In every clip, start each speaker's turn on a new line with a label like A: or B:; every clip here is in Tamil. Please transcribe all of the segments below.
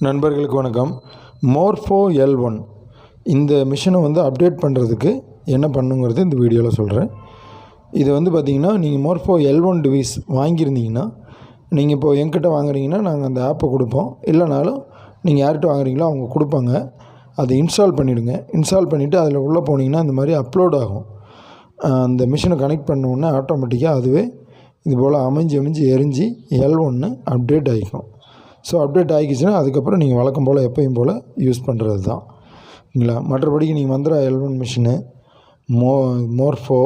A: நண்பர்களுக்கு வணக்கம். மோர்ஃபோ L1 இந்த மிஷினை அப்டேட் பண்ணுறதுக்கு என்ன பண்ணுங்கிறது இந்த வீடியோவில் சொல்கிறேன். இது பார்த்திங்கன்னா, நீங்கள் மோர்ஃபோ L1 டிவைஸ் வாங்கியிருந்தீங்கன்னா, நீங்கள் இப்போது என்கிட்ட வாங்குறீங்கன்னா நாங்கள் அந்த ஆப்பை கொடுப்போம். இல்லைனாலும் நீங்கள் யார்கிட்ட வாங்குறீங்களோ அவங்க கொடுப்பாங்க. அதை இன்ஸ்டால் பண்ணிவிடுங்க. இன்ஸ்டால் பண்ணிவிட்டு அதில் உள்ளே போனீங்கன்னா இந்த மாதிரி அப்லோட் ஆகும். அந்த மிஷினை கனெக்ட் பண்ணோன்னே ஆட்டோமேட்டிக்காக அதுவே இது போல் அமைஞ்சு எரிஞ்சு L1 அப்டேட் ஆகிக்கும். ஸோ அப்டேட் ஆகிக்கிச்சுன்னா அதுக்கப்புறம் நீங்கள் வழக்கம் போல் எப்பயும் போல் யூஸ் பண்ணுறது தான் இல்லைங்களா. மற்றபடிக்கு நீங்கள் Mantra L1 machine, Morpho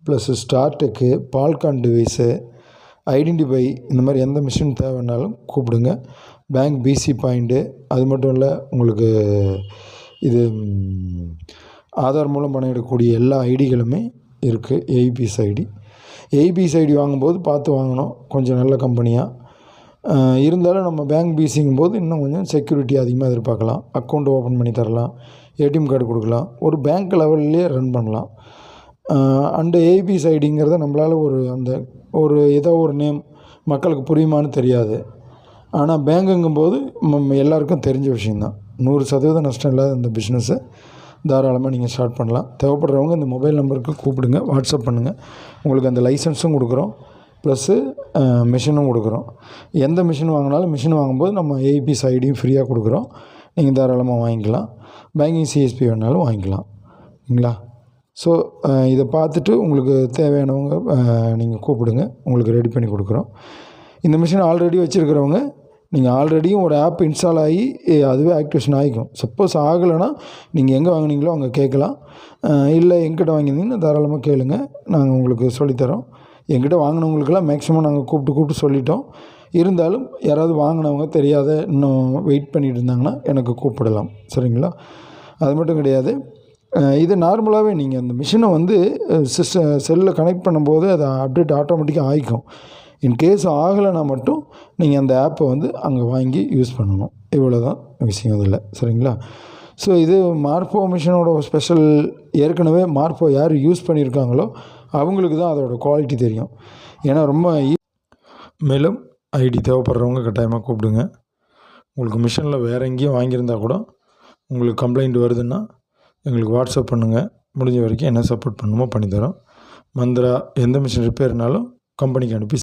A: plus Startek, Falcon device, identify இந்த மாதிரி எந்த மிஷின் தேவைன்னாலும் கூப்பிடுங்க. பேங்க் பிசி பாயிண்ட்டு, அது மட்டும் இல்லை உங்களுக்கு இது ஆதார் மூலம் பணம் எடுக்கக்கூடிய எல்லா ஐடிகளுமே இருக்குது. ABS ID. ஏபிஎஸ் ஐடி வாங்கும்போது பார்த்து வாங்கணும், கொஞ்சம் நல்ல கம்பெனியாக இருந்தாலும். நம்ம பேங்க் பிசிங்கும் போது இன்னும் கொஞ்சம் செக்யூரிட்டி அதிகமாக எதிர்பார்க்கலாம். அக்கௌண்ட் ஓப்பன் பண்ணி தரலாம், ஏடிஎம் கார்டு கொடுக்கலாம், ஒரு பேங்க் லெவல்லே ரன் பண்ணலாம். அண்டு ஏபிஎஸ் ஐடிங்கிறத நம்மளால் ஏதோ ஒரு நேம் மக்களுக்கு புரியுமான்னு தெரியாது. ஆனால் பேங்குங்கும்போது எல்லாருக்கும் தெரிஞ்ச விஷயந்தான். 100% நஷ்டம் இல்லாத இந்த பிஸ்னஸை தாராளமாக நீங்கள் ஸ்டார்ட் பண்ணலாம். தேவைப்படுறவங்க இந்த மொபைல் நம்பருக்கு கூப்பிடுங்க, வாட்ஸ்அப் பண்ணுங்கள். உங்களுக்கு அந்த லைசன்ஸும் கொடுக்குறோம், ப்ளஸ்ஸு மிஷினும் கொடுக்குறோம். எந்த மிஷின் வாங்கினாலும் மிஷின் வாங்கும்போது நம்ம ஏபிஎஸ் ஐடியும் ஃப்ரீயாக கொடுக்குறோம். நீங்கள் தாராளமாக வாங்கிக்கலாம். பேங்கிங் சிஎஸ்பி வேணாலும் வாங்கிக்கலாம் இல்லைங்களா. ஸோ இதை பார்த்துட்டு உங்களுக்கு தேவையானவங்க நீங்கள் கூப்பிடுங்க, உங்களுக்கு ரெடி பண்ணி கொடுக்குறோம். இந்த மிஷின் ஆல்ரெடி வச்சுருக்கிறவங்க நீங்கள் ஆல்ரெடியும் ஒரு ஆப் இன்ஸ்டால் ஆகி அதுவே ஆக்டிவேஷன் ஆகிக்கும். சப்போஸ் ஆகலைன்னா நீங்கள் எங்கே வாங்கினீங்களோ அங்கே கேட்கலாம். இல்லை எங்கிட்ட வாங்கியிருந்தீங்கன்னா தாராளமாக கேளுங்க, நாங்கள் உங்களுக்கு சொல்லித்தரோம். என்கிட்ட வாங்கினவங்களுக்கெல்லாம் மேக்ஸிமம் நாங்கள் கூப்பிட்டு சொல்லிட்டோம். இருந்தாலும் யாராவது வாங்கினவங்க தெரியாத இன்னும் வெயிட் பண்ணிகிட்டு இருந்தாங்கன்னா எனக்கு கூப்பிடலாம், சரிங்களா. அது மட்டும் கிடையாது, இது நார்மலாகவே நீங்கள் அந்த மிஷினை செல்லில் கனெக்ட் பண்ணும்போது அது அப்டேட் ஆட்டோமேட்டிக்காக ஆகிக்கும். இன்கேஸ் ஆகலைன்னா மட்டும் நீங்கள் அந்த ஆப்பை அங்கே வாங்கி யூஸ் பண்ணணும். இவ்வளோ தான் விஷயம் இதில், சரிங்களா. ஸோ இது மார்ஃபோ மிஷினோட ஸ்பெஷல். ஏற்கனவே மார்ஃபோ யார் யூஸ் பண்ணியிருக்காங்களோ அவங்களுக்கு தான் அதோடய குவாலிட்டி தெரியும். ஏன்னா ரொம்ப மேலும் ஐடி தேவைப்படுறவங்க கட்டாயமாக கூப்பிடுங்க. உங்களுக்கு மிஷினில் வேறு எங்கேயும் வாங்கியிருந்தால் கூட உங்களுக்கு கம்ப்ளைண்ட் வருதுன்னா எங்களுக்கு வாட்ஸ்அப் பண்ணுங்கள். முடிஞ்ச வரைக்கும் என்ன சப்போர்ட் பண்ணுமோ பண்ணித்தரோம். மந்த்ரா எந்த மிஷின் ரிப்பேர்னாலும் கம்பெனிக்கு அனுப்பி